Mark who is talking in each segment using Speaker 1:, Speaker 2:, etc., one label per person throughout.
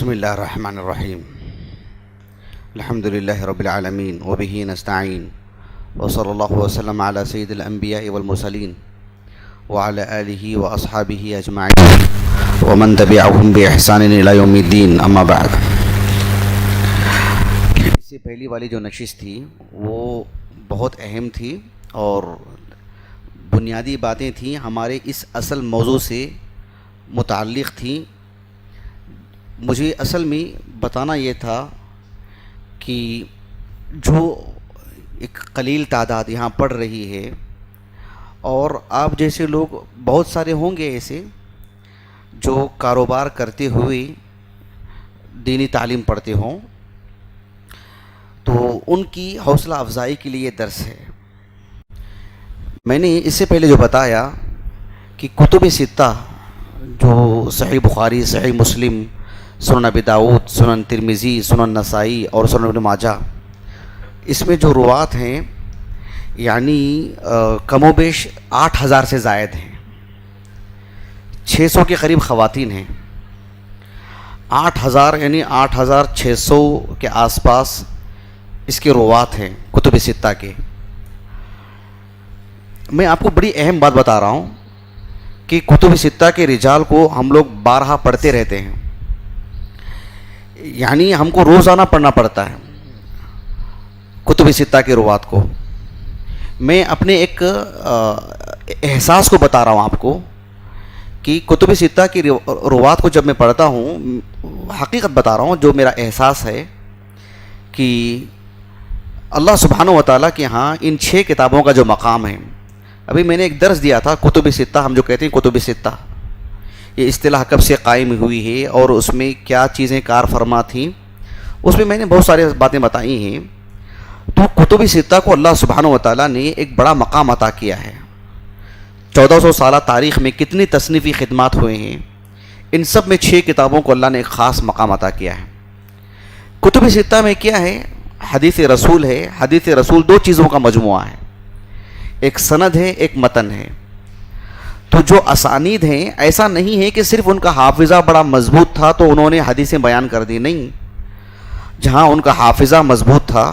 Speaker 1: بسم اللہ الرحمن الرحیم الحمد للہ رب العالمین وبہ نستعین وصلی اللہ وسلم علی سید الانبیاء والمرسلین وعلی آلہ واصحابہ اجمعین ومن تبعہم باحسان الی یوم الدین، اما بعد۔ اس سے پہلی والی جو نشست تھی وہ بہت اہم تھی اور بنیادی باتیں تھیں، ہمارے اس اصل موضوع سے متعلق تھیں۔ مجھے اصل میں بتانا یہ تھا کہ جو ایک قلیل تعداد یہاں پڑھ رہی ہے، اور آپ جیسے لوگ بہت سارے ہوں گے ایسے جو کاروبار کرتے ہوئے دینی تعلیم پڑھتے ہوں، تو ان کی حوصلہ افزائی کے لیے درس ہے۔ میں نے اس سے پہلے جو بتایا کہ کتب ستہ جو صحیح بخاری، صحیح مسلم، سنن ابی داؤد، سنن ترمذی، سنن نسائی اور سنن ابن ماجہ، اس میں جو روات ہیں یعنی کم و بیش 8000 سے زائد ہیں، 600 کے قریب خواتین ہیں۔ 8000 یعنی 8600 کے آس پاس اس کے روات ہیں کتب ستہ کے۔ میں آپ کو بڑی اہم بات بتا رہا ہوں کہ کتب ستہ کے رجال کو ہم لوگ بارہا پڑھتے رہتے ہیں، یعنی ہم کو روزانہ پڑھنا پڑتا ہے کتب ستہ کے روات کو۔ میں اپنے ایک احساس کو بتا رہا ہوں آپ کو کہ کتب ستہ کی روات کو جب میں پڑھتا ہوں، حقیقت بتا رہا ہوں، جو میرا احساس ہے کہ اللہ سبحانہ و تعالیٰ کے ہاں ان 6 کتابوں کا جو مقام ہے۔ ابھی میں نے ایک درس دیا تھا کتب ستہ، ہم جو کہتے ہیں کتب ستہ، یہ اصطلاح کب سے قائم ہوئی ہے اور اس میں کیا چیزیں کار فرما تھیں، اس میں نے بہت ساری باتیں بتائی ہیں۔ تو کتب ستہ کو اللہ سبحانہ و تعالیٰ نے ایک بڑا مقام عطا کیا ہے۔ 1400 سالہ تاریخ میں کتنی تصنیفی خدمات ہوئے ہیں، ان سب میں 6 کتابوں کو اللہ نے ایک خاص مقام عطا کیا ہے۔ کتب ستہ میں کیا ہے؟ حدیث رسول ہے۔ حدیث رسول 2 چیزوں کا مجموعہ ہے، ایک سند ہے، ایک متن ہے۔ تو جو اسانید ہیں، ایسا نہیں ہے کہ صرف ان کا حافظہ بڑا مضبوط تھا تو انہوں نے حدیثیں بیان کر دی، نہیں۔ جہاں ان کا حافظہ مضبوط تھا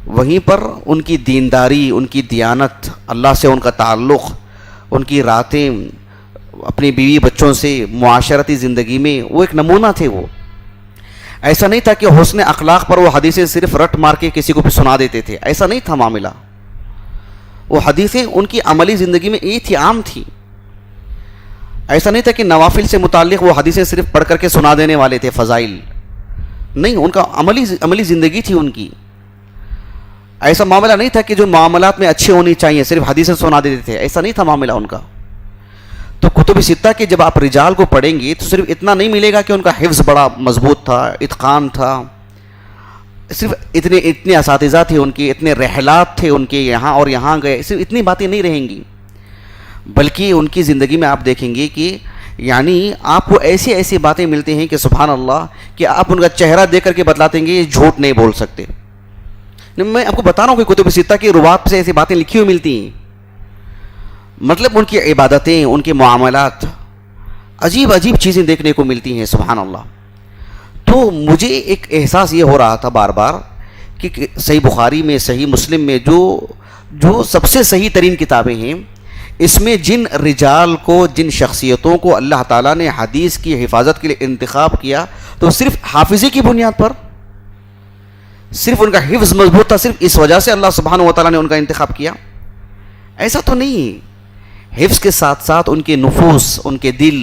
Speaker 1: وہیں پر ان کی دینداری، ان کی دیانت، اللہ سے ان کا تعلق، ان کی راتیں، اپنی بیوی بچوں سے معاشرتی زندگی میں وہ ایک نمونہ تھے۔ وہ ایسا نہیں تھا کہ حسن اخلاق پر وہ حدیثیں صرف رٹ مار کے کسی کو بھی سنا دیتے تھے، ایسا نہیں تھا معاملہ۔ وہ حدیثیں ان کی عملی زندگی میں تھی، عام تھی۔ ایسا نہیں تھا کہ نوافل سے متعلق وہ حدیثیں صرف پڑھ کر کے سنا دینے والے تھے، فضائل نہیں، ان کا عملی زندگی تھی ان کی۔ ایسا معاملہ نہیں تھا کہ جو معاملات میں اچھے ہونی چاہیے صرف حدیثیں سنا دیتے تھے، ایسا نہیں تھا معاملہ ان کا۔ تو کتب ستہ کے جب آپ رجال کو پڑھیں گے تو صرف اتنا نہیں ملے گا کہ ان کا حفظ بڑا مضبوط تھا، اتقان تھا، صرف اتنے اساتذہ تھے ان کے، اتنے رحلات تھے ان کے، یہاں اور یہاں گئے، صرف اتنی باتیں نہیں رہیں گی، بلکہ ان کی زندگی میں آپ دیکھیں گے کہ یعنی آپ کو ایسی باتیں ملتی ہیں کہ سبحان اللہ، کہ آپ ان کا چہرہ دیکھ کر کے بتلاتے ہیں کہ یہ جھوٹ نہیں بول سکتے۔ میں آپ کو بتا رہا ہوں کہ کتب ستہ کی روات سے ایسی باتیں لکھی ہوئی ملتی ہیں، مطلب ان کی عبادتیں، ان کے معاملات، عجیب چیزیں دیکھنے کو ملتی ہیں، سبحان اللہ۔ تو مجھے ایک احساس یہ ہو رہا تھا بار بار کہ صحیح بخاری میں، صحیح مسلم میں جو سب سے صحیح ترین کتابیں ہیں، اس میں جن رجال کو، جن شخصیتوں کو اللہ تعالیٰ نے حدیث کی حفاظت کے لیے انتخاب کیا، تو صرف حافظے کی بنیاد پر، صرف ان کا حفظ مضبوط تھا، صرف اس وجہ سے اللہ سبحانہ و تعالیٰ نے ان کا انتخاب کیا، ایسا تو نہیں۔ حفظ کے ساتھ ساتھ ان کے نفوس، ان کے دل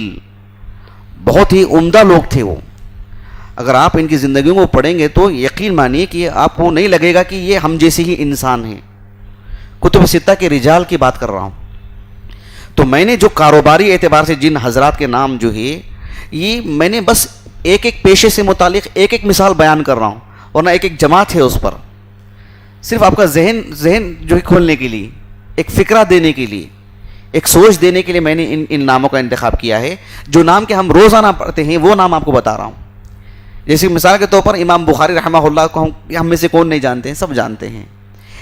Speaker 1: بہت ہی عمدہ لوگ تھے وہ۔ اگر آپ ان کی زندگیوں کو پڑھیں گے تو یقین مانیے کہ آپ کو نہیں لگے گا کہ یہ ہم جیسے ہی انسان ہیں۔ کتب ستہ کے رجال کی بات کر رہا ہوں۔ تو میں نے جو کاروباری اعتبار سے جن حضرات کے نام جو ہے، یہ میں نے بس ایک پیشے سے متعلق ایک مثال بیان کر رہا ہوں، ورنہ ایک جماعت ہے اس پر، صرف آپ کا ذہن جو ہے کھولنے کے لیے، ایک فکرہ دینے کے لیے، ایک سوچ دینے کے لیے میں نے ان ناموں کا انتخاب کیا ہے۔ جو نام کہ ہم روزانہ پڑھتے ہیں وہ نام آپ کو بتا رہا ہوں۔ جیسے مثال کے طور پر امام بخاری رحمہ اللہ کو ہم میں سے کون نہیں جانتے ہیں، سب جانتے ہیں،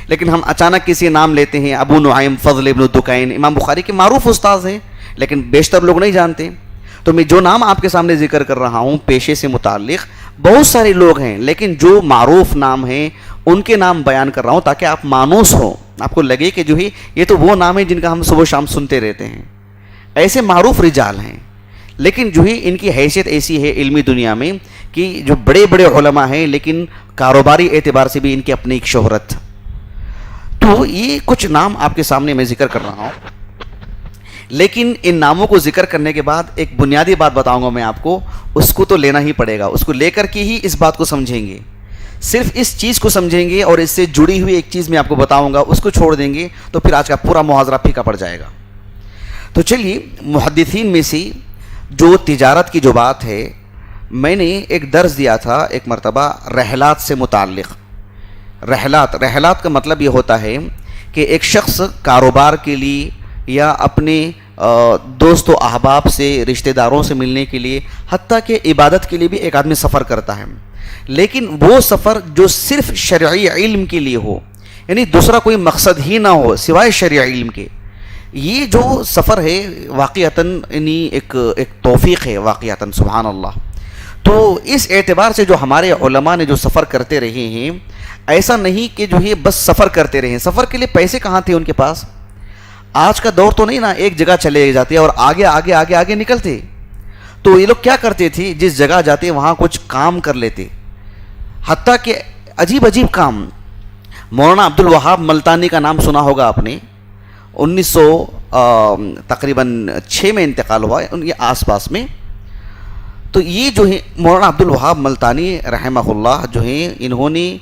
Speaker 1: لیکن ہم اچانک کسی نام لیتے ہیں، ابو نعیم فضل ابن دکین، امام بخاری کے معروف استاذ ہیں، لیکن بیشتر لوگ نہیں جانتے۔ تو میں جو نام آپ کے سامنے ذکر کر رہا ہوں پیشے سے متعلق بہت سارے لوگ ہیں، لیکن جو معروف نام ہیں ان کے نام بیان کر رہا ہوں تاکہ آپ مانوس ہوں، آپ کو لگے کہ جو ہے یہ تو وہ نام ہے جن کا ہم صبح و شام سنتے رہتے ہیں. ایسے معروف رجال ہیں، لیکن جو ہے ان کی حیثیت ایسی ہے علمی دنیا میں کہ جو بڑے بڑے علماء ہیں لیکن کاروباری اعتبار سے بھی ان کی اپنی ایک شہرت. تو یہ کچھ نام آپ کے سامنے میں ذکر کر رہا ہوں، لیکن ان ناموں کو ذکر کرنے کے بعد ایک بنیادی بات بتاؤں گا میں آپ کو، اس کو تو لینا ہی پڑے گا، اس کو لے کر کے ہی اس بات کو سمجھیں گے. صرف اس چیز کو سمجھیں گے اور اس سے جڑی ہوئی ایک چیز میں آپ کو بتاؤں گا، اس کو چھوڑ دیں گے تو پھر آج کا پورا محاضرہ پھیکا پڑ جائے گا. تو چلیے، محدثین میں سے جو تجارت کی جو بات ہے، میں نے ایک درس دیا تھا ایک مرتبہ رحلات سے متعلق. رحلات کا مطلب یہ ہوتا ہے کہ ایک شخص کاروبار کے لیے یا اپنے دوست و احباب سے، رشتہ داروں سے ملنے کے لیے، حتیٰ کہ عبادت کے لیے بھی ایک آدمی سفر کرتا ہے، لیکن وہ سفر جو صرف شرعی علم کے لیے ہو، یعنی دوسرا کوئی مقصد ہی نہ ہو سوائے شرعی علم کے. یہ جو سفر ہے واقعتاً یعنی ایک توفیق ہے واقعتاً، سبحان اللہ. تو اس اعتبار سے جو ہمارے علماء نے جو سفر کرتے رہے ہیں، ایسا نہیں کہ جو ہے بس سفر کرتے رہے ہیں. سفر کے لیے پیسے کہاں تھے ان کے پاس؟ آج کا دور تو نہیں نا، ایک جگہ چلے جاتے اور آگے آگے آگے آگے نکلتے. تو یہ لوگ کیا کرتے تھے، جس جگہ جاتے وہاں کچھ کام کر لیتے، حتیٰ کہ عجیب عجیب کام. مولانا عبد الوہاب ملتانی کا نام سنا ہوگا آپ نے، 1900 تقریباً 6 میں انتقال ہوا ہے ان کے آس پاس میں. تو یہ جو ہے مولانا عبد الوہاب ملتانی رحمہ اللہ جو ہیں، انہوں نے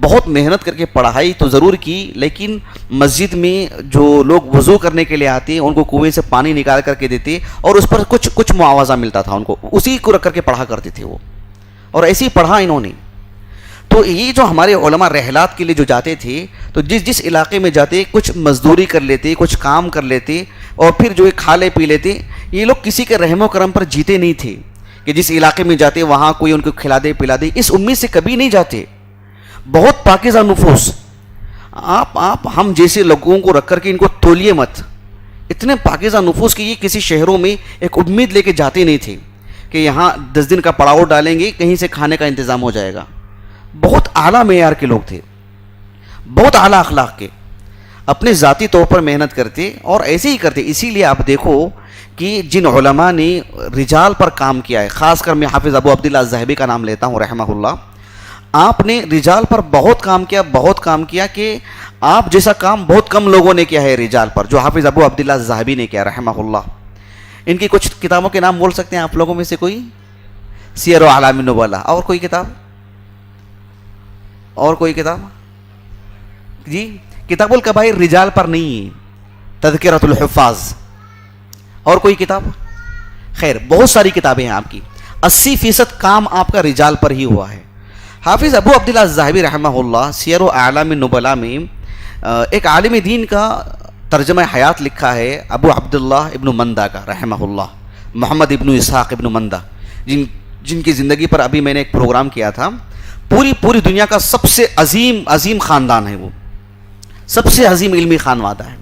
Speaker 1: بہت محنت کر کے پڑھائی تو ضرور کی، لیکن مسجد میں جو لوگ وضو کرنے کے لیے آتے ہیں ان کو کنویں سے پانی نکال کر کے دیتے اور اس پر کچھ معاوضہ ملتا تھا ان کو، اسی کو رکھ کر کے پڑھا کرتے تھے وہ، اور ایسے ہی پڑھا انہوں نے. تو یہ جو ہمارے علماء رحلات کے لیے جو جاتے تھے، تو جس علاقے میں جاتے کچھ مزدوری کر لیتے، کچھ کام کر لیتے اور پھر جو ہے کھا لے پی لیتے. یہ لوگ کسی کے رحم و کرم پر جیتے نہیں تھے کہ جس علاقے میں جاتے وہاں کوئی ان کو کھلا دے پلا دے، اس امید سے کبھی نہیں جاتے. بہت پاکیزہ نفوس. آپ ہم جیسے لوگوں کو رکھ کر کے ان کو تولیے مت. اتنے پاکیزہ نفوس کہ یہ کسی شہروں میں ایک امید لے کے جاتے نہیں تھے کہ یہاں 10 دن کا پڑاؤ ڈالیں گے، کہیں سے کھانے کا انتظام ہو جائے گا. بہت اعلیٰ معیار کے لوگ تھے، بہت اعلیٰ اخلاق کے، اپنے ذاتی طور پر محنت کرتے اور ایسے ہی کرتے. اسی لیے آپ دیکھو کہ جن علماء نے رجال پر کام کیا ہے، خاص کر میں حافظ ابو عبداللہ الذہبی کا نام لیتا ہوں رحمہ اللہ، آپ نے رجال پر بہت کام کیا کہ آپ جیسا کام بہت کم لوگوں نے کیا ہے رجال پر، جو حافظ ابو عبداللہ الذہبی نے کیا رحمہ اللہ. ان کی کچھ کتابوں کے نام بول سکتے ہیں آپ لوگوں میں سے کوئی؟ سیر و اعلام النبلاء. اور کوئی کتاب؟ اور کوئی کتاب؟ جی، کتاب الکبائر رجال پر نہیں، تذکرۃ الحفاظ. اور کوئی کتاب؟ خیر، بہت ساری کتابیں ہیں آپ کی. 80% کام آپ کا رجال پر ہی ہوا ہے. حافظ ابو عبداللہ الذہبی رحمہ اللہ سیر و اعلام النبلاء میں ایک عالم دین کا ترجمہ حیات لکھا ہے، ابو عبداللہ ابن مندہ کا رحمہ اللہ، محمد ابن اسحاق ابن مندہ، جن کی زندگی پر ابھی میں نے ایک پروگرام کیا تھا. پوری دنیا کا سب سے عظیم خاندان ہے، وہ سب سے عظیم علمی خانوادہ ہے.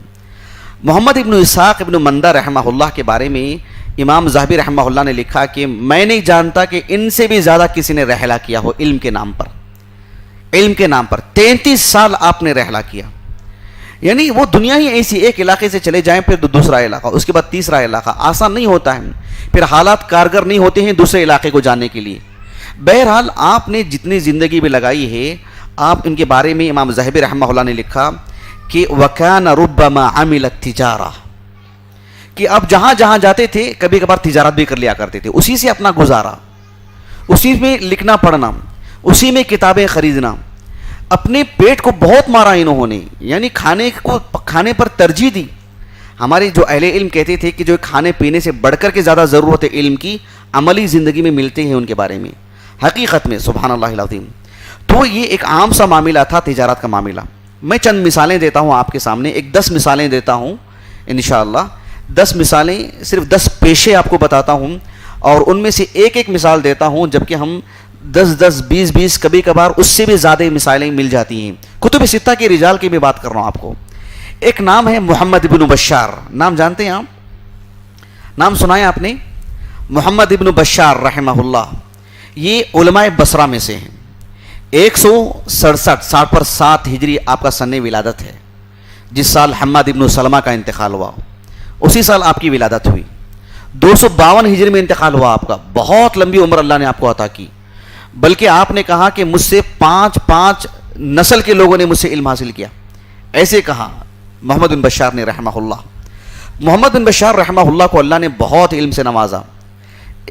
Speaker 1: محمد ابن اسحاق ابن مندہ رحمہ اللہ کے بارے میں امام ذہبی رحمہ اللہ نے لکھا کہ میں نہیں جانتا کہ ان سے بھی زیادہ کسی نے رحلہ کیا ہو علم کے نام پر. 33 سال آپ نے رحلہ کیا. یعنی وہ دنیا ہی ایسی، ایک علاقے سے چلے جائیں پھر دوسرا علاقہ، اس کے بعد تیسرا علاقہ. آسان نہیں ہوتا ہے، پھر حالات کارگر نہیں ہوتے ہیں دوسرے علاقے کو جانے کے لیے. بہرحال آپ نے جتنی زندگی بھی لگائی ہے، آپ ان کے بارے میں امام ذہبی رحمہ اللہ نے لکھا کہ وَكَانَ رُبَّمَا عَمِلَ التِّجَارَةَ، کہ اب جہاں جاتے تھے کبھی کبھار تجارت بھی کر لیا کرتے تھے، اسی سے اپنا گزارا، اسی میں لکھنا پڑھنا، اسی میں کتابیں خریدنا. اپنے پیٹ کو بہت مارا انہوں نے، یعنی کھانے پر ترجیح دی. ہمارے جو اہل علم کہتے تھے کہ جو کھانے پینے سے بڑھ کر کے زیادہ ضرورت ہے علم کی، عملی زندگی میں ملتے ہیں ان کے بارے میں حقیقت میں، سبحان اللہ العظیم. تو یہ ایک عام سا معاملہ تھا تجارت کا معاملہ. میں چند مثالیں دیتا ہوں آپ کے سامنے، 10 مثالیں دیتا ہوں انشاءاللہ. 10 مثالیں، صرف 10 پیشے آپ کو بتاتا ہوں، اور ان میں سے ایک مثال دیتا ہوں، جبکہ ہم 10 20 کبھی کبھار اس سے بھی زیادہ مثالیں مل جاتی ہیں. کتب ستہ کے رجال کی بھی بات کر رہا ہوں آپ کو. ایک نام ہے محمد ابن بشار. نام جانتے ہیں آپ؟ نام سنا ہے آپ نے؟ محمد ابن بشار رحمہ اللہ یہ علماء بصرہ میں سے ہیں. 167 60 پر 7 ہجری آپ کا سن ولادت ہے. جس سال حماد ابن سلمہ کا انتقال ہوا اسی سال آپ کی ولادت ہوئی. 252 ہجری میں انتقال ہوا آپ کا. بہت لمبی عمر اللہ نے آپ کو عطا کی. بلکہ آپ نے کہا کہ مجھ سے 5 نسل کے لوگوں نے مجھ سے علم حاصل کیا. ایسے کہا محمد بن بشار نے رحمہ اللہ. محمد بن بشار رحمہ اللہ کو اللہ نے بہت علم سے نوازا.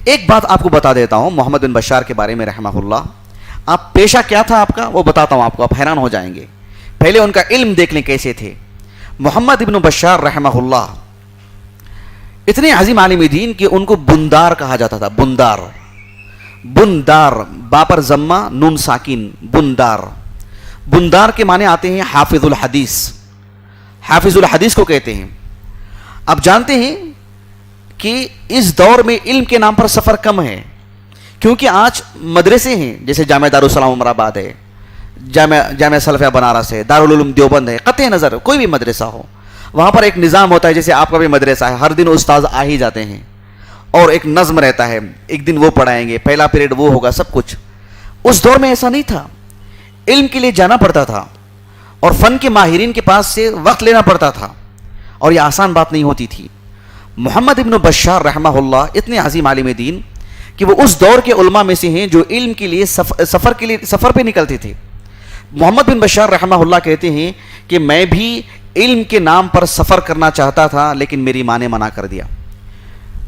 Speaker 1: ایک بات آپ کو بتا دیتا ہوں محمد بن بشار کے بارے میں رحمہ اللہ. آپ پیشہ کیا تھا آپ کا وہ بتاتا ہوں آپ کو, آپ حیران ہو جائیں گے. پہلے ان کا علم دیکھ لیں کیسے تھے. محمد ابن بشار رحمہ اللہ اتنے عظیم عالم دین کہ ان کو بندار کہا جاتا تھا. بندار, بندار با پر ضمہ نون ساکن, بندار. بندار کے معنی آتے ہیں حافظ الحدیث. حافظ الحدیث کو کہتے ہیں. آپ جانتے ہیں کہ اس دور میں علم کے نام پر سفر کم ہے, کیونکہ آج مدرسے ہیں جیسے جامعہ دارالسلام عمر آباد ہے, جامعہ سلفیہ بنارس ہے, دارالعلوم دیوبند ہے. قطع نظر کوئی بھی مدرسہ ہو وہاں پر ایک نظام ہوتا ہے. جیسے آپ کا بھی مدرسہ ہے, ہر دن استاذ آ ہی جاتے ہیں اور ایک نظم رہتا ہے. ایک دن وہ پڑھائیں گے, پہلا پیریڈ وہ ہوگا, سب کچھ. اس دور میں ایسا نہیں تھا. علم کے لیے جانا پڑتا تھا اور فن کے ماہرین کے پاس سے وقت لینا پڑتا تھا, اور یہ آسان بات نہیں ہوتی تھی. محمد ابن بشار رحمہ اللہ اتنے عظیم عالم دین کہ وہ اس دور کے علماء میں سے ہیں جو علم کے لیے سفر پہ نکلتے تھے. محمد بن بشار رحمہ اللہ کہتے ہیں کہ میں بھی علم کے نام پر سفر کرنا چاہتا تھا لیکن میری ماں نے منع کر دیا.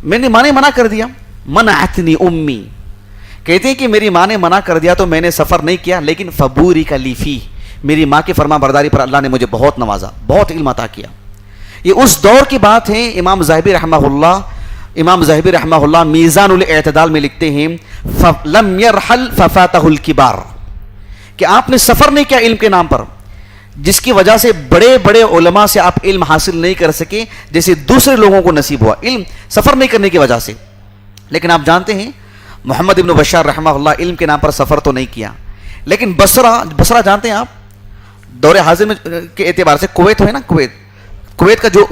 Speaker 1: ماں نے منع کر دیا. منعتنی امی, کہتے ہیں کہ میری ماں نے منع کر دیا تو میں نے سفر نہیں کیا. لیکن فبوری کا لیفی, میری ماں کی فرما برداری پر اللہ نے مجھے بہت نوازا, بہت علم عطا کیا. یہ اس دور کی بات ہے. امام ذہبی رحمہ اللہ میزان الاعتدال میں لکھتے ہیں لم يرحل ففاتہ الکبار, کہ آپ نے سفر نہیں کیا علم کے نام پر, جس کی وجہ سے بڑے بڑے علماء سے آپ علم حاصل نہیں کر سکے جیسے دوسرے لوگوں کو نصیب ہوا علم سفر نہیں کرنے کی وجہ سے. لیکن آپ جانتے ہیں محمد ابن بشار رحمہ اللہ علم کے نام پر سفر تو نہیں کیا. لیکن بصرہ جانتے ہیں آپ, دور حاضر میں کے اعتبار سے کویت ہے نا, کویت کا جو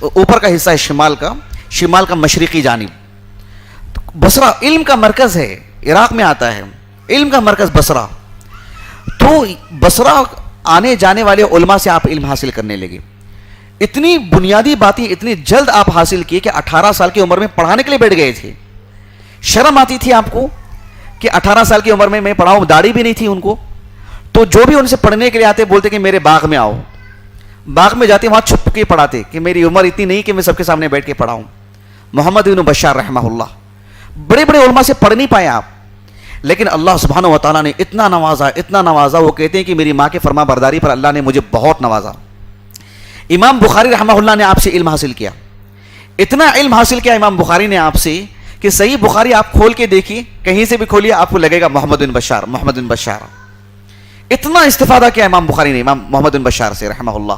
Speaker 1: اوپر کا حصہ ہے شمال کا مشرقی جانب, بصرہ علم کا مرکز ہے. عراق میں آتا ہے علم کا مرکز بصرہ. تو بصرہ آنے جانے والے علماء سے آپ علم حاصل کرنے لگے. اتنی بنیادی باتیں اتنی جلد آپ حاصل کی کہ 18 سال کی عمر میں پڑھانے کے لیے بیٹھ گئے تھے. شرم آتی تھی آپ کو کہ 18 سال کی عمر میں پڑھاؤں, داڑھی بھی نہیں تھی ان کو. تو جو بھی ان سے پڑھنے کے لیے آتے بولتے کہ میرے باغ میں آؤ. باغ میں جاتے وہاں چھپ کے پڑھاتے کہ میری عمر اتنی نہیں کہ میں سب کے سامنے بیٹھ کے پڑھاؤں. محمد ابن بشار رحمہ اللہ بڑے بڑے علماء سے پڑھ نہیں پائے آپ, لیکن اللہ سبحانہ و تعالیٰ نے اتنا نوازا. وہ کہتے ہیں کہ میری ماں کے فرما برداری پر اللہ نے مجھے بہت نوازا. امام بخاری رحمہ اللہ نے آپ سے علم حاصل کیا. اتنا علم حاصل کیا امام بخاری نے آپ سے کہ صحیح بخاری آپ کھول کے دیکھیے, کہیں سے بھی کھولیے آپ کو لگے گا محمد بن بشار. اتنا استفادہ کیا امام بخاری نے امام محمد بن بشار سے رحمہ اللہ.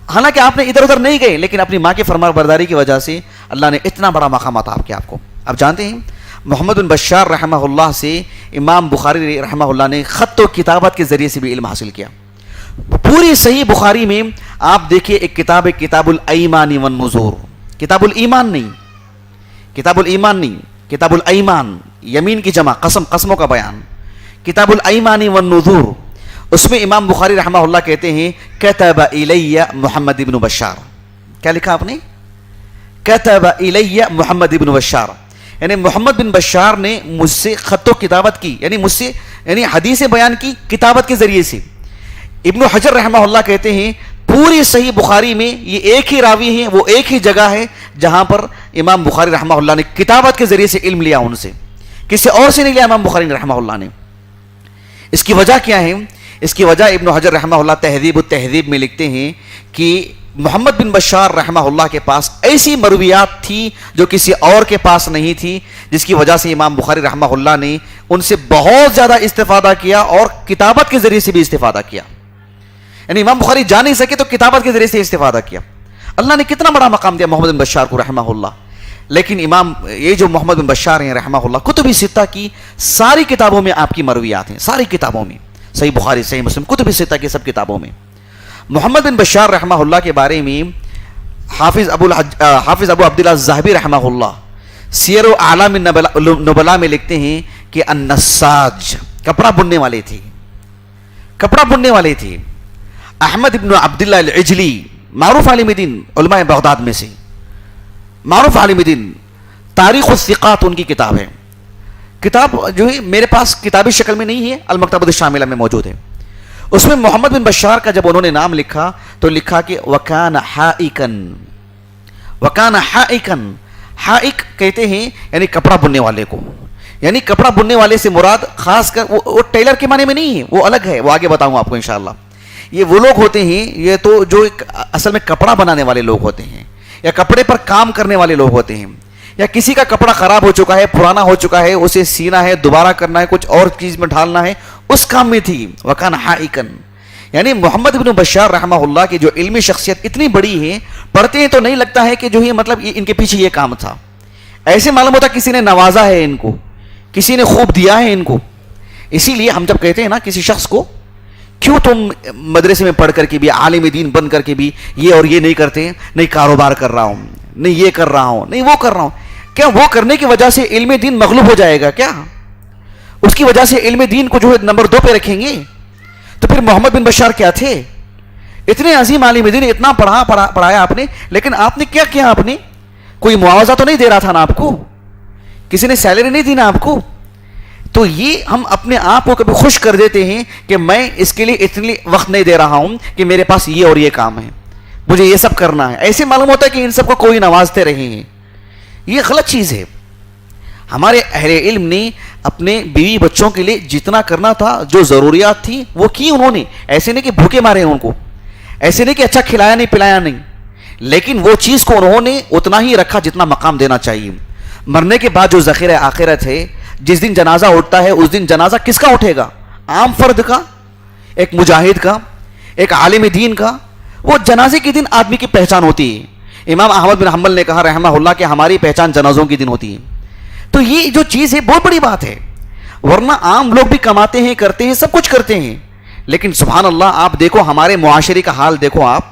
Speaker 1: حالانکہ آپ نے ادھر ادھر نہیں گئے, لیکن اپنی ماں کی فرما برداری کی وجہ سے اللہ نے اتنا بڑا مقام عطا کیا آپ کو. آپ جانتے ہیں محمد بن بشار رحمہ اللہ سے امام بخاری رحمہ اللہ نے خط و کتابت کے ذریعے سے بھی علم حاصل کیا. پوری صحیح بخاری میں آپ دیکھیے ایک کتاب ہے کتاب الایمان والنذور. کتاب الایمان نہیں, کتاب الایمان, یمین کی جمع, قسموں کا بیان. کتاب الایمان والنذور, اس میں امام بخاری رحمہ اللہ کہتے ہیں کتب الی محمد ابن بشار. کیا لکھا آپ نے؟ کتب الی محمد ابن بشار, یعنی محمد بن بشار نے مجھ سے خط و کتابت کی, یعنی حدیث بیان کی کتابت کے ذریعے سے. ابن حجر رحمہ اللہ کہتے ہیں پوری صحیح بخاری میں یہ ایک ہی راوی ہیں, وہ ایک ہی جگہ ہے جہاں پر امام بخاری رحمہ اللہ نے کتابت کے ذریعے سے علم لیا, ان سے کسی اور سے نہیں لیا امام بخاری رحمہ اللہ نے. اس کی وجہ کیا ہے؟ اس کی وجہ ابن حجر رحمہ اللہ تہذیب التہذیب میں لکھتے ہیں کہ محمد بن بشار رحمہ اللہ کے پاس ایسی مرویات تھی جو کسی اور کے پاس نہیں تھی, جس کی وجہ سے امام بخاری رحمہ اللہ نے ان سے بہت زیادہ استفادہ کیا اور کتابت کے ذریعے سے بھی استفادہ کیا. یعنی امام بخاری جا نہیں سکے تو کتابت کے ذریعے سے استفادہ کیا. اللہ نے کتنا بڑا مقام دیا محمد بن بشار کو رحمہ اللہ. لیکن یہ جو محمد بن بشار ہیں رحمہ اللہ, کتب ستہ کی ساری کتابوں میں آپ کی مرویات ہیں, ساری کتابوں میں, صحیح بخاری, صحیح مسلم, کتب ستہ کی سب کتابوں میں. محمد بن بشار رحمہ اللہ کے بارے میں حافظ ابو عبداللہ الذہبی رحمہ اللہ سیر اعلام نبلا میں لکھتے ہیں کہ النساج کپڑا بننے والے تھے، کپڑا بننے والے تھے. احمد ابن عبداللہ العجلی معروف عالم دین علماء بغداد میں سے، معروف عالم دین، تاریخ الثقات ان کی کتاب ہے. کتاب جو ہے میرے پاس کتابی شکل میں نہیں ہے، المکتبۃ الشاملہ میں موجود ہے. اس میں محمد بن بشار کا جب انہوں نے نام لکھا تو لکھا کہ وکان حائکن، وکان حائکن، حائک کہتے ہیں یعنی کپڑا بننے والے کو. یعنی کپڑا بننے والے سے مراد خاص کر وہ ٹیلر کے معنی میں نہیں ہے، وہ الگ ہے، وہ آگے بتاؤں آپ کو انشاءاللہ. یہ وہ لوگ ہوتے ہیں، یہ تو جو اصل میں کپڑا بنانے والے لوگ ہوتے ہیں، یا کپڑے پر کام کرنے والے لوگ ہوتے ہیں، یا کسی کا کپڑا خراب ہو چکا ہے، پرانا ہو چکا ہے، اسے سینا ہے، دوبارہ کرنا ہے، کچھ اور چیز میں ڈھالنا ہے، اس کام میں تھی. وکان حائکن، یعنی محمد بن بشار رحمہ اللہ کی جو علمی شخصیت اتنی بڑی ہے، پڑھتے ہیں تو نہیں لگتا ہے کہ جو ہے مطلب ان کے پیچھے یہ کام تھا. ایسے معلوم ہوتا کسی نے نوازا ہے ان کو، کسی نے خوب دیا ہے ان کو. اسی لیے ہم جب کہتے ہیں نا کسی شخص کو کیوں تم مدرسے میں پڑھ کر کے بھی، عالم دین بن کر کے بھی یہ اور یہ نہیں کرتے، نہیں کاروبار کر رہا ہوں، نہیں یہ کر رہا ہوں، نہیں وہ کر رہا ہوں، کیا وہ کرنے کی وجہ سے علم دین مغلوب ہو جائے گا؟ کیا اس کی وجہ سے علم دین کو جو ہے نمبر 2 پہ رکھیں گے؟ تو پھر محمد بن بشار کیا تھے؟ اتنے عظیم عالم دین، اتنا پڑھایا آپ نے، لیکن آپ نے کیا کیا؟ آپ نے کوئی معاوضہ تو نہیں دے رہا تھا نا آپ کو، کسی نے سیلری نہیں دی نا آپ کو. تو یہ ہم اپنے آپ کو کبھی خوش کر دیتے ہیں کہ میں اس کے لیے اتنی وقت نہیں دے رہا ہوں کہ میرے پاس یہ اور یہ کام ہے، مجھے یہ سب کرنا ہے. ایسے معلوم ہوتا ہے کہ ان سب کو کوئی نوازتے رہے ہیں. یہ غلط چیز ہے. ہمارے اہل علم نے اپنے بیوی بچوں کے لیے جتنا کرنا تھا، جو ضروریات تھی وہ کی انہوں نے. ایسے نہیں کہ بھوکے مارے ان کو، ایسے نہیں کہ اچھا کھلایا نہیں پلایا نہیں، لیکن وہ چیز کو انہوں نے اتنا ہی رکھا جتنا مقام دینا چاہیے. مرنے کے بعد جو ذخیرہ آخرت ہے، جس دن جنازہ اٹھتا ہے اس دن جنازہ کس کا اٹھے گا؟ عام فرد کا، ایک مجاہد کا، ایک عالم دین کا. وہ جنازے کے دن آدمی کی پہچان ہوتی ہے. امام احمد بن حنبل نے کہا رحمہ اللہ کہ ہماری پہچان جنازوں کے دن ہوتی ہے. تو یہ جو چیز ہے بہت بڑی بات ہے. ورنہ عام لوگ بھی کماتے ہیں، کرتے ہیں، سب کچھ کرتے ہیں، لیکن سبحان اللہ آپ دیکھو ہمارے معاشرے کا حال دیکھو. آپ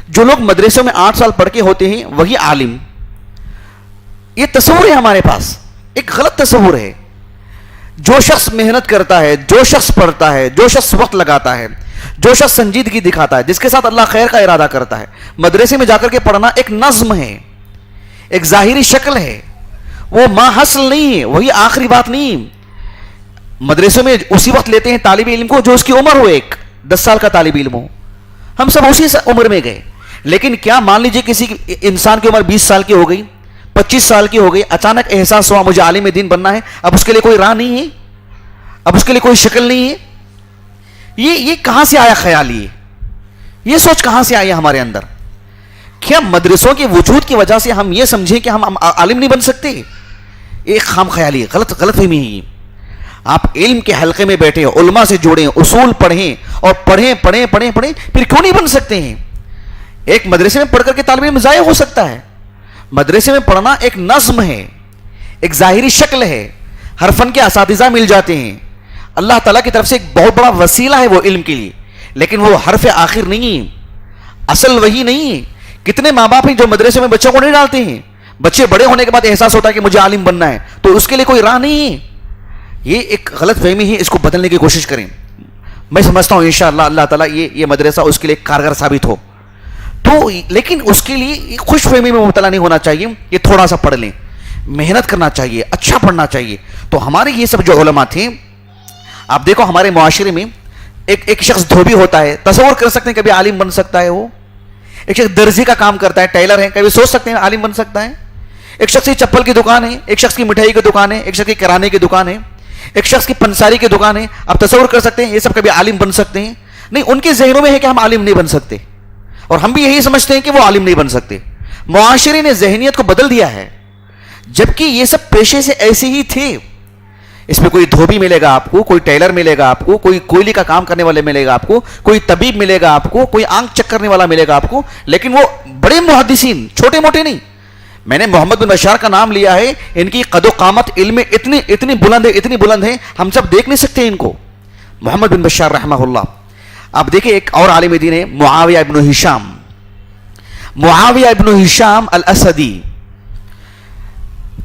Speaker 1: جو لوگ مدرسوں میں 8 سال پڑھ کے ہوتے ہیں وہی عالم. یہ تصور ہے ہمارے پاس، ایک غلط تصور ہے. جو شخص محنت کرتا ہے، جو شخص پڑھتا ہے، جو شخص وقت لگاتا ہے، جو شخص سنجیدگی دکھاتا ہے، جس کے ساتھ اللہ خیر کا ارادہ کرتا ہے، مدرسے میں جا کر کے پڑھنا ایک نظم ہے، ایک ظاہری شکل ہے، وہ ما حصل نہیں ہے، وہی آخری بات نہیں. مدرسے میں اسی وقت لیتے ہیں طالب علم کو جو اس کی عمر ہو، ایک 10 سال کا طالب علم ہو. ہم سب اسی عمر میں گئے. لیکن کیا مان لیجئے کسی انسان کی عمر 20 سال کی ہو گئی، 25 سال کی ہو گئی، اچانک احساس ہوا مجھے عالم دین بننا ہے، اب اس کے لیے کوئی راہ نہیں ہے، اب اس کے لیے کوئی شکل نہیں ہے. یہ کہاں سے آیا خیال؟ یہ سوچ کہاں سے آئی ہمارے اندر؟ کیا مدرسوں کے وجود کی وجہ سے ہم یہ سمجھیں کہ ہم عالم نہیں بن سکتے؟ ایک خام خیالی، غلط فہمی ہے. آپ علم کے حلقے میں بیٹھے، علماء سے جڑیں، اصول پڑھیں، اور پڑھیں پڑھیں پڑھیں پڑھیں، پھر کیوں نہیں بن سکتے ہیں؟ ایک مدرسے میں پڑھ کر کے طالب علم ضائع ہو سکتا ہے. مدرسے میں پڑھنا ایک نظم ہے، ایک ظاہری شکل ہے. ہر فن کے اساتذہ مل جاتے ہیں، اللہ تعالیٰ کی طرف سے ایک بہت بڑا وسیلہ ہے وہ علم کے لیے، لیکن وہ حرف آخر نہیں ہے، اصل وہی نہیں ہے. کتنے ماں باپ ہیں جو مدرسے میں بچوں کو نہیں ڈالتے ہیں، بچے بڑے ہونے کے بعد احساس ہوتا ہے کہ مجھے عالم بننا ہے، تو اس کے لیے کوئی راہ نہیں ہے. یہ ایک غلط فہمی ہے، اس کو بدلنے کی کوشش کریں. میں سمجھتا ہوں انشاءاللہ اللہ تعالیٰ یہ مدرسہ اس کے لیے کارگر ثابت ہو. تو لیکن اس کے لیے خوش فہمی میں مبتلا نہیں ہونا چاہیے. یہ تھوڑا سا پڑھ لیں، محنت کرنا چاہیے، اچھا پڑھنا چاہیے. تو ہمارے یہ سب جو علماء تھے، آپ دیکھو ہمارے معاشرے میں ایک شخص دھوبی ہوتا ہے، تصور کر سکتے ہیں کبھی عالم بن سکتا ہے؟ وہ ایک شخص درزی کا کام کرتا ہے، ٹیلر ہے، کبھی سوچ سکتے ہیں عالم بن سکتا ہے؟ ایک شخص کی چپل کی دکان ہے، ایک شخص کی مٹھائی کی دکان ہے، ایک شخص کی کرانے کی دکان ہے، ایک شخص کی پنساری کی دکان ہے. آپ تصور کر سکتے ہیں یہ سب کبھی عالم بن سکتے ہیں؟ نہیں. ان کے ذہنوں میں ہے کہ ہم عالم نہیں بن سکتے، اور ہم بھی یہی سمجھتے ہیں کہ وہ عالم نہیں بن سکتے. معاشرے نے ذہنیت کو بدل دیا ہے، جبکہ یہ سب پیشے سے ایسے ہی تھے. اس میں کوئی دھوبی ملے گا آپ کو، کوئی ٹیلر ملے گا آپ کو، کوئی کوئلے کا کام کرنے والے ملے گا آپ کو، کوئی طبیب ملے گا آپ کو، کوئی آنکھ چیک کرنے والا ملے گا آپ کو، لیکن وہ بڑے محدثین، چھوٹے موٹے نہیں. میں نے محمد بن بشار کا نام لیا ہے، ان کی قد و قامت علم میں اتنی بلند ہے ہم سب دیکھ نہیں سکتے ان کو. محمد بن بشار رحمہ اللہ. آپ دیکھیں ایک اور عالم دین ہے معاویہ ابن ہشام. معاویہ ابن ہشام الاسدی.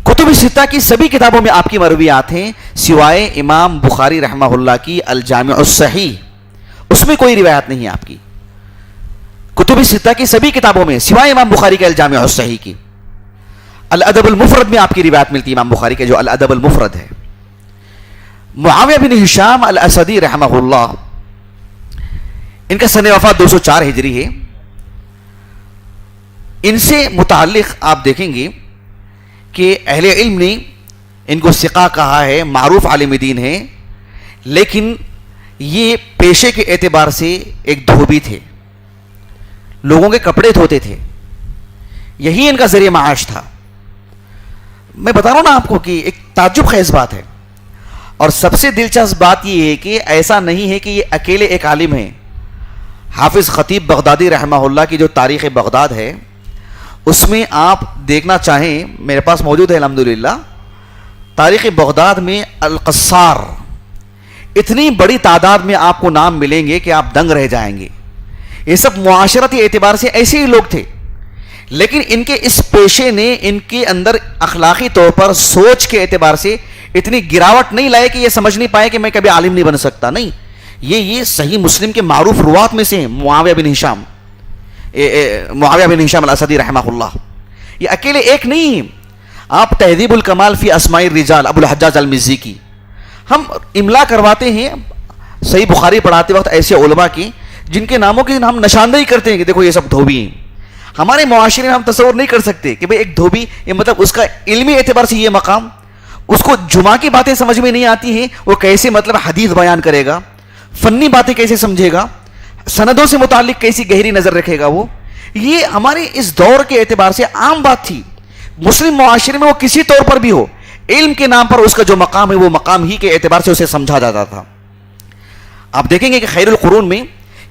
Speaker 1: کتب کتب ستہ کی سبھی کتابوں میں آپ کی مرویات ہیں سوائے امام بخاری رحمہ اللہ کی الجامع الصحیح، اس میں کوئی روایت نہیں ہے آپ کی. کتب ستہ کی سبھی کتابوں میں سوائے امام بخاری کے الجامع الصحیح کی. الادب المفرد میں آپ کی روایت ملتی ہے امام بخاری کے جو الادب المفرد ہے. معاویہ بن ہشام الاسدی رحمہ اللہ، ان کا سن وفات 204 ہجری ہے. ان سے متعلق آپ دیکھیں گے کہ اہل علم نے ان کو ثقہ کہا ہے، معروف عالم دین ہے، لیکن یہ پیشے کے اعتبار سے ایک دھوبی تھے، لوگوں کے کپڑے دھوتے تھے، یہی ان کا ذریعہ معاش تھا. میں بتا رہا ہوں نا آپ کو کہ ایک تعجب خیز بات ہے. اور سب سے دلچسپ بات یہ ہے کہ ایسا نہیں ہے کہ یہ اکیلے ایک عالم ہیں. حافظ خطیب بغدادی رحمہ اللہ کی جو تاریخ بغداد ہے اس میں آپ دیکھنا چاہیں، میرے پاس موجود ہے الحمدللہ، تاریخ بغداد میں القصار اتنی بڑی تعداد میں آپ کو نام ملیں گے کہ آپ دنگ رہ جائیں گے. یہ سب معاشرتی اعتبار سے ایسے ہی لوگ تھے، لیکن ان کے اس پیشے نے ان کے اندر اخلاقی طور پر سوچ کے اعتبار سے اتنی گراوٹ نہیں لائے کہ یہ سمجھ نہیں پائے کہ میں کبھی عالم نہیں بن سکتا. نہیں، یہ صحیح مسلم کے معروف روات میں سے ہیں. معاویہ بن ہشام الاسدی رحمہ اللہ، یہ اکیلے ایک نہیں. آپ تہذیب الکمال فی اسماء الرجال ابو الحجاج المزی کی ہم املا کرواتے ہیں صحیح بخاری پڑھاتے وقت ایسے علماء کی جن کے ناموں کی ہم نشاندہی کرتے ہیں کہ دیکھو یہ سب دھوبی ہیں. ہمارے معاشرے میں ہم تصور نہیں کر سکتے کہ بھئی ایک دھوبی، یہ مطلب اس کا علمی اعتبار سے یہ مقام، اس کو جمعہ کی باتیں سمجھ میں نہیں آتی ہیں، وہ کیسے مطلب حدیث بیان کرے گا، فنی باتیں کیسے سمجھے گا، سندوں سے متعلق کیسی گہری نظر رکھے گا. وہ یہ ہمارے اس دور کے اعتبار سے عام بات تھی. مسلم معاشرے میں وہ کسی طور پر بھی ہو، علم کے نام پر اس کا جو مقام ہے وہ مقام ہی کے اعتبار سے اسے سمجھا جاتا تھا. آپ دیکھیں گے کہ خیر القرون میں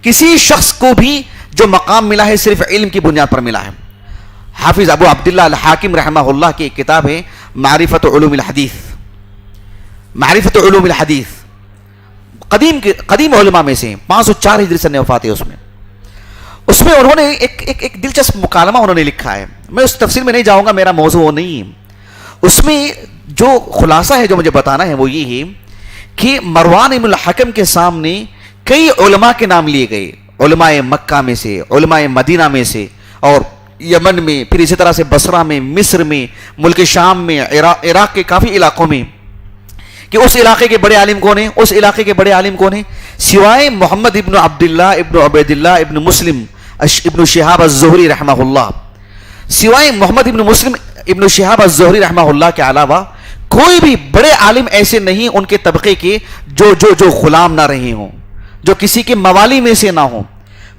Speaker 1: کسی شخص کو بھی جو مقام ملا ہے صرف علم کی بنیاد پر ملا ہے. حافظ ابو عبداللہ الحاکم رحمہ اللہ کی ایک کتاب ہے معرفت علوم الحدیث. معرفت علوم الحدیث قدیم علماء میں سے 504 ہجری سن وفات ہے. اس میں انہوں نے ایک دلچسپ مکالمہ انہوں نے لکھا ہے. میں اس تفصیل میں نہیں جاؤں گا، میرا موضوع وہ نہیں ہے. اس میں جو خلاصہ ہے جو مجھے بتانا ہے وہ یہ ہے کہ مروان ابن الحکم کے سامنے کئی علماء کے نام لیے گئے، علماء مکہ میں سے، علماء مدینہ میں سے، اور یمن میں، پھر اسی طرح سے بصرہ میں، مصر میں، ملک شام میں، عراق کے کافی علاقوں میں، کہ اس علاقے کے بڑے عالم کون ہیں، اس علاقے کے بڑے عالم کون ہیں، سوائے محمد ابن عبداللہ ابن عبید اللہ ابن مسلم ابن شہاب الزہری رحمہ اللہ، سوائے محمد ابن مسلم ابن شہاب الزہری رحمہ اللہ کے علاوہ کوئی بھی بڑے عالم ایسے نہیں ان کے طبقے کے جو غلام نہ رہے ہوں، جو کسی کے موالی میں سے نہ ہوں.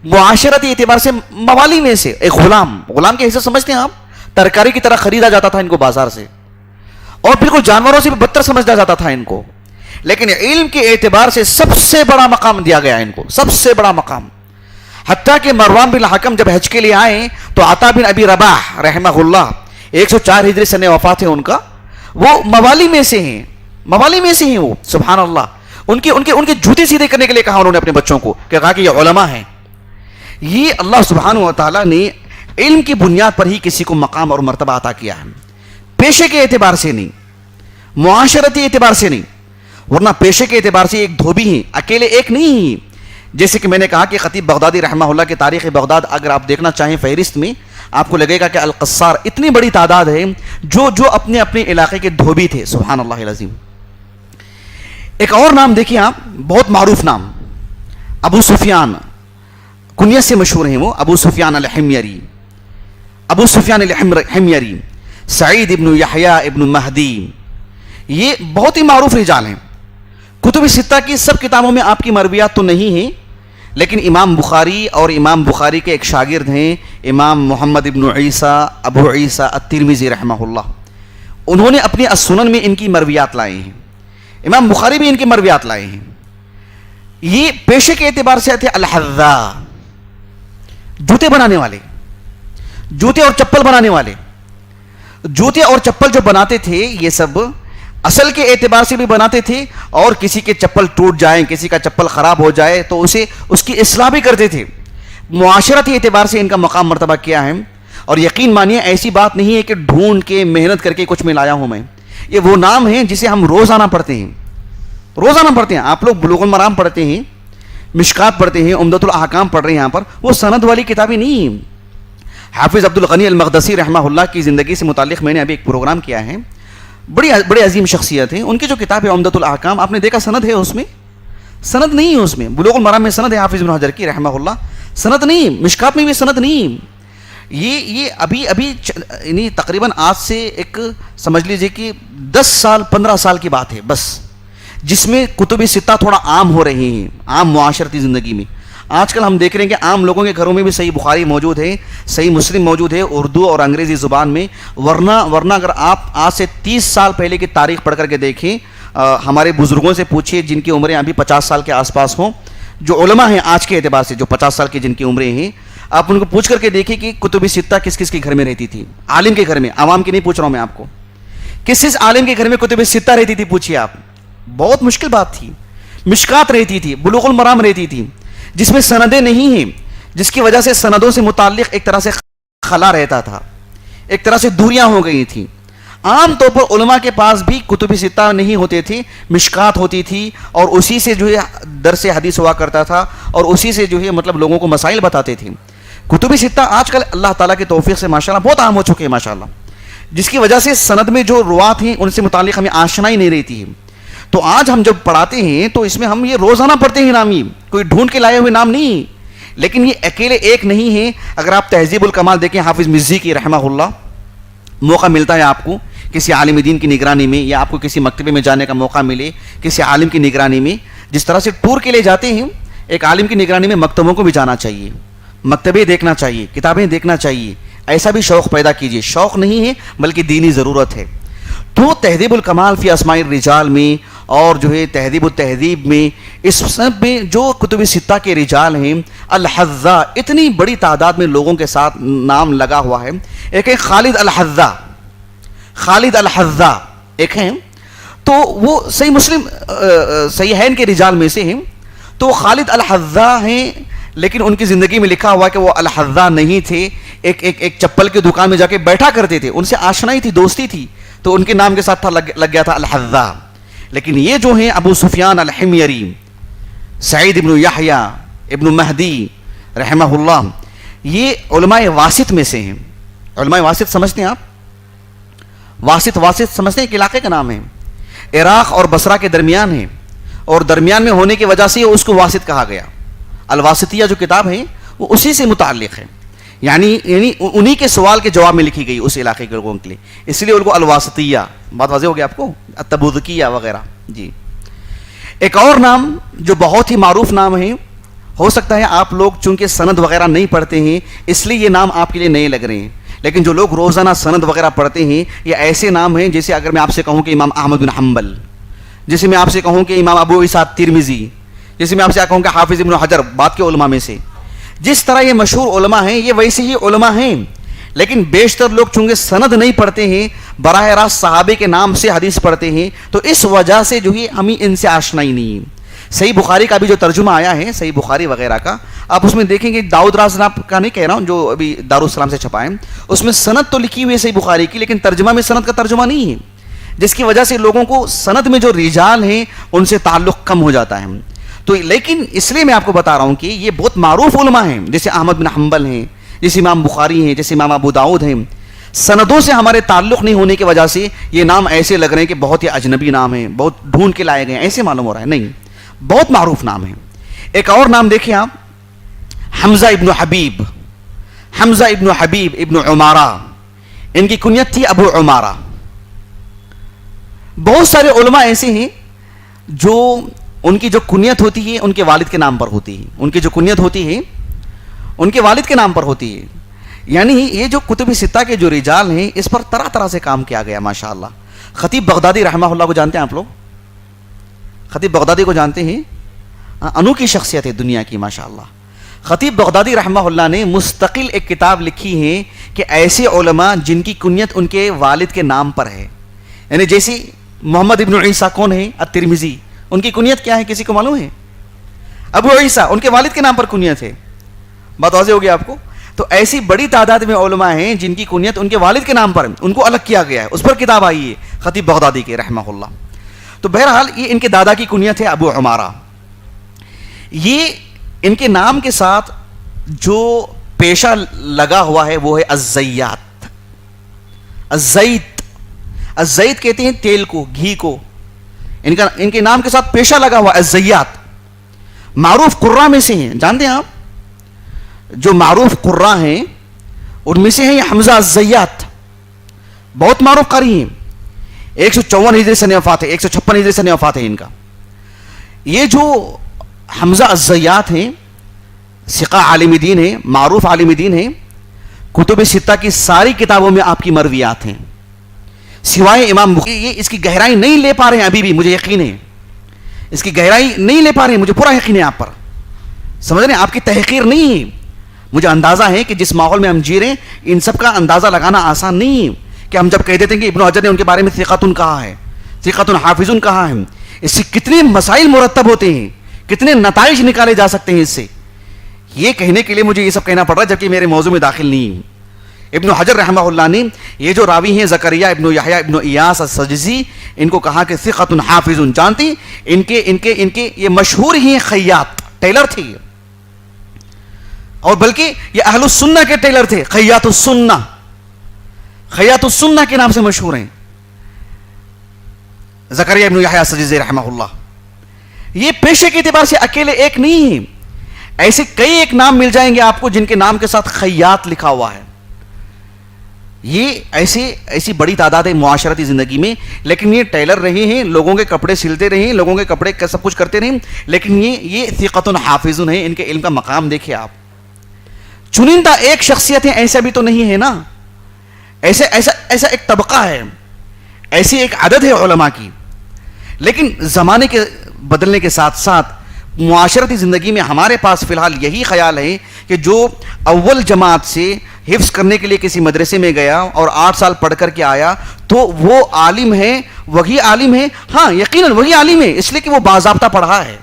Speaker 1: معاشرتی اعتبار سے موالی میں سے ایک غلام کے حصے سمجھتے ہیں آپ، ترکاری کی طرح خریدا جاتا تھا ان کو بازار سے، اور بالکل جانوروں سے بھی بدتر سمجھا جاتا تھا ان کو. لیکن علم کے اعتبار سے سب سے بڑا مقام دیا گیا ان کو، سب سے بڑا مقام. حتیٰ کہ مروان بن الحکم جب حج کے لیے آئے تو عطا بن ابی رباح رحمہ اللہ 104 ہجری سن وفات ہے ان کا، وہ موالی میں سے ہیں، موالی میں سے ہیں وہ. سبحان اللہ. ان کے جوتے سیدھے کرنے کے لیے کہا انہوں نے اپنے بچوں کو، کہ کہا کہ یہ علماء ہیں. یہ اللہ سبحانہ و تعالیٰ نے علم کی بنیاد پر ہی کسی کو مقام اور مرتبہ عطا کیا ہے، پیشے کے اعتبار سے نہیں، معاشرتی اعتبار سے نہیں. ورنہ پیشے کے اعتبار سے ایک دھوبی ہیں، اکیلے ایک نہیں ہیں. جیسے کہ میں نے کہا کہ خطیب بغدادی رحمہ اللہ کے تاریخ بغداد اگر آپ دیکھنا چاہیں فہرست میں، آپ کو لگے گا کہ القصار اتنی بڑی تعداد ہے جو اپنے علاقے کے دھوبی تھے. سبحان اللہ العظیم. ایک اور نام دیکھیں آپ، بہت معروف نام، ابو سفیان، کنیت سے مشہور ہیں وہ، ابو سفیان الحمیری. ابو سفیان الحمیری، سعید ابن یحییٰ ابن مہدی، یہ بہت ہی معروف رجال ہیں. کتب ستہ کی سب کتابوں میں آپ کی مرویات تو نہیں ہیں، لیکن امام بخاری اور امام بخاری کے ایک شاگرد ہیں امام محمد ابن عیسیٰ ابو عیسیٰ الترمذی رحمہ اللہ، انہوں نے اپنی السنن میں ان کی مرویات لائے ہیں. امام بخاری بھی ان کی مرویات لائے ہیں. یہ پیشے کے اعتبار سے تھے الحذا، جوتے بنانے والے، جوتے اور چپل بنانے والے. جوتے اور چپل جو بناتے تھے یہ سب اصل کے اعتبار سے بھی بناتے تھے، اور کسی کے چپل ٹوٹ جائیں، کسی کا چپل خراب ہو جائے تو اس کی اصلاح بھی کرتے تھے. معاشرتی اعتبار سے ان کا مقام مرتبہ کیا ہے؟ اور یقین مانیے ایسی بات نہیں ہے کہ ڈھونڈ کے محنت کر کے کچھ میں لایا ہوں میں. یہ وہ نام ہیں جسے ہم روزانہ پڑھتے ہیں, روزانہ پڑھتے ہیں. آپ لوگ بلوغ المرام پڑھتے ہیں, مشکات پڑھتے ہیں, عمدۃ الاحکام پڑھ رہے ہیں, یہاں پر وہ سند والی کتابیں نہیں ہیں. حافظ عبد الغنی المقدسی رحمہ اللہ کی زندگی سے متعلق میں نے ابھی ایک پروگرام کیا ہے. بڑی عظیم شخصیت ہیں. ان کی جو کتاب ہے عمدۃ الاحکام, آپ نے دیکھا سند ہے اس میں؟ سند نہیں ہے اس میں. بلوغ المرام میں سند ہے حافظ ابن حجر کی رحمہ اللہ, سند نہیں. مشکات میں بھی سند نہیں. یہ ابھی یعنی تقریباً آج سے ایک سمجھ لیجئے کہ 10 سال 15 سال کی بات ہے بس, جس میں کتب ستہ تھوڑا عام ہو رہے ہیں عام معاشرتی زندگی میں. آج کل ہم دیکھ رہے ہیں کہ عام لوگوں کے گھروں میں بھی صحیح بخاری موجود ہے, صحیح مسلم موجود ہے اردو اور انگریزی زبان میں. ورنہ اگر آپ آج سے 30 سال پہلے کی تاریخ پڑھ کر کے دیکھیں, ہمارے بزرگوں سے پوچھیے جن کی عمریں ابھی 50 سال کے آس پاس ہوں, جو علماء ہیں آج کے اعتبار سے جو 50 سال کی جن کی عمریں ہیں, آپ ان کو پوچھ کر کے دیکھیں کہ کتب ستہ کس کس کے گھر میں رہتی تھی. عالم کے گھر میں, عوام کی نہیں پوچھ رہا ہوں میں آپ کو, کس عالم کے گھر میں کتب ستہ رہتی تھی پوچھیے آپ. بہت مشکل بات تھی. مشکات رہتی تھی, بلوغ المرام رہتی تھی, جس میں سندیں نہیں ہیں, جس کی وجہ سے سندوں سے متعلق ایک طرح سے خلا رہتا تھا, ایک طرح سے دوریاں ہو گئی تھیں. عام طور پر علماء کے پاس بھی کتب ستہ نہیں ہوتے تھے, مشکات ہوتی تھی, اور اسی سے جو ہے درس حدیث ہوا کرتا تھا, اور اسی سے جو ہے مطلب لوگوں کو مسائل بتاتے تھے. کتب ستہ آج کل اللہ تعالیٰ کی توفیق سے ماشاءاللہ بہت عام ہو چکے ہیں ماشاءاللہ, جس کی وجہ سے سند میں جو روات ہیں ان سے متعلق ہمیں آشنائی نہیں رہتی ہے. تو آج ہم جب پڑھاتے ہیں تو اس میں ہم یہ روزانہ پڑھتے ہیں نام, یہ کوئی ڈھونڈ کے لائے ہوئے نام نہیں. لیکن یہ اکیلے ایک نہیں ہے. اگر آپ تہذیب الکمال دیکھیں حافظ مزی کی رحمہ اللہ, موقع ملتا ہے آپ کو کسی عالم دین کی نگرانی میں, یا آپ کو کسی مکتبے میں جانے کا موقع ملے کسی عالم کی نگرانی میں, جس طرح سے ٹور کے لیے جاتے ہیں, ایک عالم کی نگرانی میں مکتبوں کو بھی جانا چاہیے, مکتبے دیکھنا چاہیے, کتابیں دیکھنا چاہیے. ایسا بھی شوق پیدا کیجیے. شوق نہیں ہے بلکہ دینی ضرورت ہے. تو تہذیب الکمال فی اسماء الرجال میں, اور جو ہے تہذیب التہذیب میں, اس سب میں جو کتب ستہ کے رجال ہیں, الحذا, اتنی بڑی تعداد میں لوگوں کے ساتھ نام لگا ہوا ہے. ایک ہے خالد الحذا, خالد الحذا ایک ہیں, تو وہ صحیح مسلم صحیحین کے رجال میں سے ہیں. تو خالد الحذا ہیں, لیکن ان کی زندگی میں لکھا ہوا کہ وہ الحذا نہیں تھے. ایک چپل کی دکان میں جا کے بیٹھا کرتے تھے, ان سے آشنائی تھی, دوستی تھی, تو ان کے نام کے ساتھ تھا لگ گیا تھا الحذا. لیکن یہ جو ہیں ابو سفیان الحمیری, سعید ابن یحییٰ ابن مہدی رحمہ اللہ, یہ علماء واسط میں سے ہیں. علماء واسط سمجھتے ہیں آپ؟ واسط سمجھتے ہیں کہ علاقے کا نام ہے, عراق اور بصرہ کے درمیان ہے, اور درمیان میں ہونے کی وجہ سے اس کو واسط کہا گیا. الواسطیہ جو کتاب ہے وہ اسی سے متعلق ہے, یعنی انہی کے سوال کے جواب میں لکھی گئی اس علاقے کے لوگوں کے لیے, اس لیے ان کو الواسطیہ. بات واضح ہو گیا آپ کو؟ التبوذکیہ وغیرہ. جی, ایک اور نام جو بہت ہی معروف نام ہے, ہو سکتا ہے آپ لوگ چونکہ سند وغیرہ نہیں پڑھتے ہیں اس لیے یہ نام آپ کے لیے نئے لگ رہے ہیں, لیکن جو لوگ روزانہ سند وغیرہ پڑھتے ہیں, یہ ایسے نام ہیں جیسے اگر میں آپ سے کہوں کہ امام احمد بن حنبل, جیسے میں آپ سے کہوں کہ امام ابو عیسیٰ ترمذی, جیسے میں آپ سے کہوں کہ حافظ ابن حجر بعد کے علماء میں سے. جس طرح یہ مشہور علماء ہیں یہ ویسے ہی علماء ہیں, لیکن بیشتر لوگ چونکہ سند نہیں پڑھتے ہیں, براہ راست صحابے کے نام سے حدیث پڑھتے ہیں, تو اس وجہ سے جو ہے ہمیں ان سے آشنائی نہیں ہے. صحیح بخاری کا بھی جو ترجمہ آیا ہے, صحیح بخاری وغیرہ کا, آپ اس میں دیکھیں گے, داؤد راز کا نہیں کہہ رہا ہوں جو ابھی دارالسلام سے چھپائے, اس میں سند تو لکھی ہوئی ہے صحیح بخاری کی, لیکن ترجمہ میں سند کا ترجمہ نہیں ہے, جس کی وجہ سے لوگوں کو سند میں جو رجال ہیں ان سے تعلق کم ہو جاتا ہے. تو لیکن اس لیے میں آپ کو بتا رہا ہوں کہ یہ بہت معروف علماء ہیں, جیسے احمد بن حنبل ہیں, جیسے امام بخاری ہیں, جیسے امام ابو داؤد ہیں. سندوں سے ہمارے تعلق نہیں ہونے کی وجہ سے یہ نام ایسے لگ رہے ہیں کہ بہت ہی اجنبی نام ہیں, بہت ڈھونڈ کے لائے گئے ہیں, ایسے معلوم ہو رہا ہے. نہیں, بہت معروف نام ہے. ایک اور نام دیکھیں آپ, حمزہ ابن حبیب, حمزہ ابن حبیب ابن عمارہ, ان کی کنیت تھی ابو عمارہ. بہت سارے علماء ایسے ہیں جو ان کی جو کنیت ہوتی ہے ان کے والد کے نام پر ہوتی ہے, ان کی جو کنیت ہوتی ہے ان کے والد کے نام پر ہوتی ہے. یعنی یہ جو کتب ستہ کے جو رجال ہیں اس پر طرح طرح سے کام کیا گیا ماشاءاللہ. خطیب بغدادی رحمہ اللہ کو جانتے ہیں آپ لوگ؟ خطیب بغدادی کو جانتے ہیں؟ انوکھی شخصیت ہے دنیا کی ماشاءاللہ. خطیب بغدادی رحمہ اللہ نے مستقل ایک کتاب لکھی ہے کہ ایسے علماء جن کی کنیت ان کے والد کے نام پر ہے. یعنی جیسے محمد ابن عیسیٰ کون ہے؟ الترمذی, ان کی کنیت کیا ہے کسی کو معلوم ہے؟ ابو عیسیٰ, ان کے والد کے نام پر کنیت ہے. بات واضح ہو گیا آپ کو؟ تو ایسی بڑی تعداد میں علماء ہیں جن کی کنیت ان کے والد کے نام پر ہے، ان کو الگ کیا گیا ہے، اس پر کتاب آئی ہے خطیب بغدادی کے رحمہ اللہ. تو بہرحال یہ ان کے دادا کی کنیت ہے ابو عمارہ. یہ ان کے نام کے ساتھ جو پیشہ لگا ہوا ہے وہ ہے الزیات. الزیت کہتے ہیں تیل کو، گھی کو. ان کے نام کے ساتھ پیشہ لگا ہوا الزیات. معروف قراء میں سے ہیں، جانتے ہیں آپ جو معروف قراء ہیں ان میں سے ہیں یہ حمزہ الزیات، بہت معروف قاری ہیں. 154 ہجری سے وفات ہے، 156 ہجری سے وفات ہے ان کا. یہ جو حمزہ الزیات ہیں ثقہ عالم دین ہیں، معروف عالم دین ہیں. کتب ستہ کی ساری کتابوں میں آپ کی مرویات ہیں سوائے امام بخاری. یہ اس کی گہرائی نہیں لے پا رہے ہیں ابھی بھی، مجھے یقین ہے اس کی گہرائی نہیں لے پا رہے ہیں، مجھے پورا یقین ہے آپ پر. سمجھ رہے ہیں، آپ کی تحقیر نہیں ہے. مجھے اندازہ ہے کہ جس ماحول میں ہم جی رہے ہیں ان سب کا اندازہ لگانا آسان نہیں ہے کہ ہم جب کہہ دیتے ہیں کہ ابن حجر نے ان کے بارے میں ثقۃ کہا ہے، ثقۃ حافظ کہا ہے، اس سے کتنے مسائل مرتب ہوتے ہیں، کتنے نتائج نکالے جا سکتے ہیں اس سے. یہ کہنے کے لیے مجھے یہ سب کہنا پڑ رہا ہے جبکہ میرے موضوع میں داخل نہیں ہوں. ابن حجر رحمہ اللہ نے یہ جو راوی ہیں زکریا ابن یحییٰ ابن ایاس السجزی، ان کو کہا کہ ثقۃ حافظ. جانتی ان کے یہ مشہور ہی خیاط، ٹیلر تھے، اور بلکہ یہ اہل السنہ کے ٹیلر تھے. خیاط السنہ کے نام سے مشہور ہیں زکریا ابن یحییٰ السجزی رحمہ اللہ. یہ پیشے کے اعتبار سے اکیلے ایک نہیں ہیں، ایسے کئی ایک نام مل جائیں گے آپ کو جن کے نام کے ساتھ خیاط لکھا ہوا ہے. یہ ایسی بڑی تعداد ہے معاشرتی زندگی میں، لیکن یہ ٹیلر رہے ہیں، لوگوں کے کپڑے سلتے رہے ہیں، لوگوں کے کپڑے سب کچھ کرتے رہے، لیکن یہ ثقۃ حافظ ہیں. ان کے علم کا مقام دیکھیں آپ. چنندہ ایک شخصیت ہے ایسا بھی تو نہیں ہے نا، ایسا ایک طبقہ ہے، ایسی ایک عدد ہے علماء کی. لیکن زمانے کے بدلنے کے ساتھ ساتھ معاشرتی زندگی میں ہمارے پاس فی الحال یہی خیال ہے کہ جو اول جماعت سے حفظ کرنے کے لیے کسی مدرسے میں گیا اور 8 سال پڑھ کر کے آیا تو وہ عالم ہے، وہی عالم ہے. ہاں یقیناً وہی عالم ہے، اس لیے کہ وہ باضابطہ پڑھا ہے،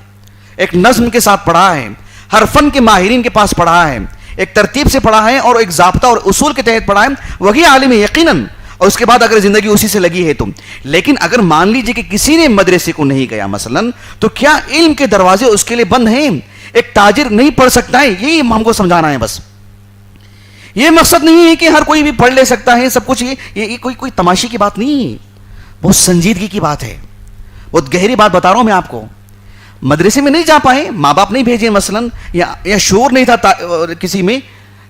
Speaker 1: ایک نظم کے ساتھ پڑھا ہے، ہر فن کے ماہرین کے پاس پڑھا ہے، ایک ترتیب سے پڑھا ہے اور ایک ضابطہ اور اصول کے تحت پڑھا ہے، وہی عالم ہے یقیناً. اور اس کے بعد اگر زندگی اسی سے لگی ہے تو. لیکن اگر مان لیجئے کہ کسی نے مدرسے کو نہیں گیا مثلا، تو کیا علم کے دروازے اس کے لیے بند ہیں؟ ایک تاجر نہیں پڑھ سکتا ہے، یہی ہم کو سمجھانا ہے بس. یہ مقصد نہیں ہے کہ ہر کوئی بھی پڑھ لے سکتا ہے سب کچھ. یہ کوئی تماشی کی بات نہیں ہے، بہت سنجیدگی کی بات ہے، بہت گہری بات بتا رہا ہوں میں آپ کو. مدرسے میں نہیں جا پائے، ماں باپ نہیں بھیجے مثلا، یا شعور نہیں تھا کسی میں،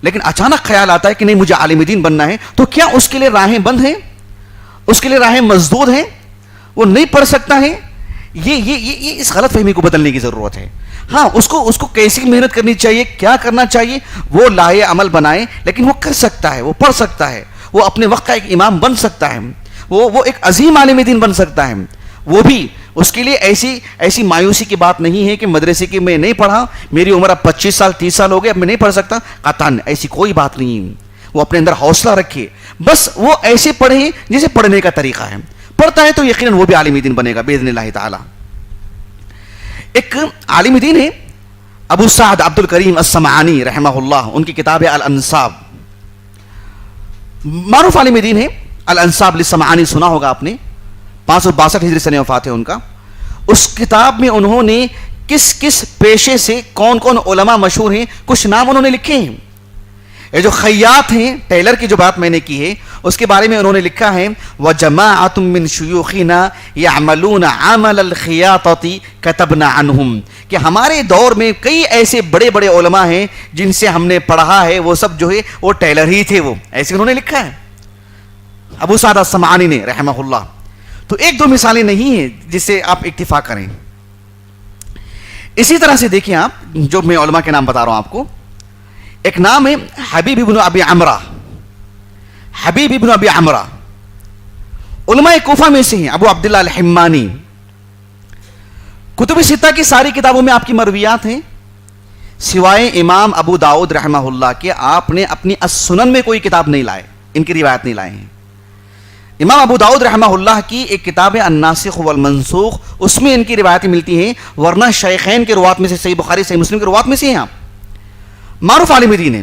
Speaker 1: لیکن اچانک خیال آتا ہے کہ نہیں مجھے عالم دین بننا ہے، تو کیا اس کے لیے راہیں بند ہیں؟ اس کے لیے راہیں مسدود ہیں؟ وہ نہیں پڑھ سکتا ہے؟ یہ اس غلط فہمی کو بدلنے کی ضرورت ہے. ہاں اس کو کیسی محنت کرنی چاہیے، کیا کرنا چاہیے، وہ لاہے عمل بنائے، لیکن وہ کر سکتا ہے، وہ پڑھ سکتا ہے، وہ اپنے وقت کا ایک امام بن سکتا ہے، وہ ایک عظیم عالم دین بن سکتا ہے. وہ بھی اس کے لیے ایسی مایوسی کی بات نہیں ہے کہ مدرسے کی میں نہیں پڑھا، میری عمر اب 25 سال 30 سال ہو گئے، اب میں نہیں پڑھ سکتا. قطعاً ایسی کوئی بات نہیں ہے. وہ اپنے اندر حوصلہ رکھے، بس وہ ایسے پڑھے جسے پڑھنے کا طریقہ ہے. پڑھتا ہے تو یقیناً وہ بھی عالم دین بنے گا باذن اللہ تعالی. ایک عالم دین ہے ابو سعد عبد الکریم السمعانی رحمہ اللہ، ان کی کتاب ہے الانساب. معروف عالم دین ہے. الانساب للسمعانی سنا ہوگا آپ نے، 562 ہجری سے وفات ہے ان کا. اس کتاب میں انہوں نے کس پیشے سے کون علماء مشہور ہیں کچھ نام انہوں نے لکھے ہیں. یہ جو خیاط ہیں، ٹیلر کی جو بات میں نے کی ہے، اس کے بارے میں انہوں نے لکھا ہے وَجَمَاعَةٌ مِّن شُيُوخِنَا يَعْمَلُونَ عَمَلَ الْخِيَاطَةِ كَتَبْنَا عَنْهُمْ، کہ ہمارے دور میں کئی ایسے بڑے بڑے علماء ہیں جن سے ہم نے پڑھا ہے، وہ سب جو ہے وہ ٹیلر ہی تھے. وہ ایسے انہوں نے لکھا ہے ابو سعد السمعانی نے رحمہ اللہ. تو ایک دو مثالیں نہیں ہیں جس سے آپ اکتفا کریں. اسی طرح سے دیکھیں آپ، جو میں علماء کے نام بتا رہا ہوں آپ کو، ایک نام ہے حبیب ابن ابی عمرہ. حبیب ابن ابی عمرہ علماء کوفہ میں سے ہیں، ابو عبداللہ الحمانی. کتب ستہ کی ساری کتابوں میں آپ کی مرویات ہیں سوائے امام ابو داؤد رحمہ اللہ کے. آپ نے اپنی السنن میں کوئی کتاب نہیں لائے، ان کی روایت نہیں لائے ہیں. امام ابو داؤد رحمہ اللہ کی ایک کتاب ہے الناسخ والمنسوخ، اس میں ان کی روایتیں ملتی ہیں، ورنہ شیخین کے روات میں سے، صحیح بخاری صحیح مسلم کے روات میں سے ہیں. آپ معروف عالم دین ہیں.